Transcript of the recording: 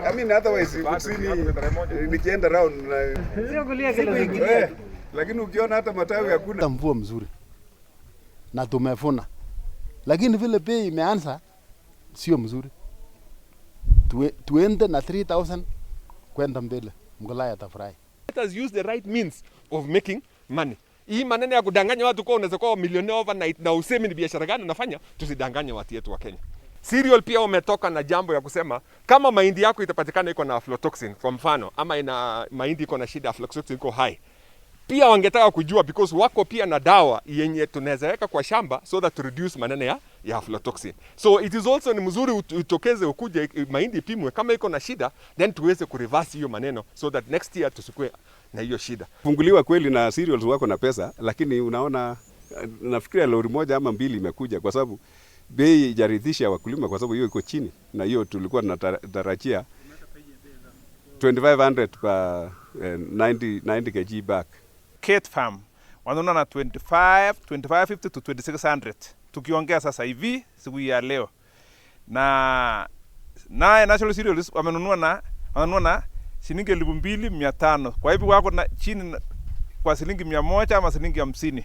I mean, otherwise nikienda round sio kulia kila siku. Lakini ukiona hata matawi hakuna. Mvua mzuri na tumevuna, lakini vile bei imeanza sio mzuri. Tuende na 3000 kwenda mbele, mgolaya atafurahi. Let us use the right means of making money. Hii maneno ya kudanganya watu kwa unaweza kuwa millionaire overnight na usemi ni biashara gani unafanya, tusidanganye watu wetu wa Kenya. Cereal pia umetoka na jambo ya kusema kama mahindi yako itapatikana iko na aflatoxin kwa mfano, ama ina mahindi iko na shida aflatoxin iko high, pia wangetaka kujua because wako pia na dawa yenye tunaweza weka kwa shamba so that to reduce maneno ya aflatoxin. So it is also ni mzuri utokeze ukuje mahindi pimwe kama iko na shida, then tuweze kureverse hiyo maneno so that next year tusikue na hiyo shida. Funguliwa kweli na cereals wako na pesa, lakini unaona nafikiria lori moja ama mbili imekuja kwa sababu bei haijaridhisha wakulima kwa sababu hiyo iko chini, na hiyo tulikuwa tunatarajia 2500 kwa 90 kg back. Kate farm wanaona na 2550 to 2600 tukiongea sasa hivi siku ya leo, na National Cereals wamenunua na shilingi 2500. Kwa hivyo wako na chini kwa shilingi 100 ama shilingi 50.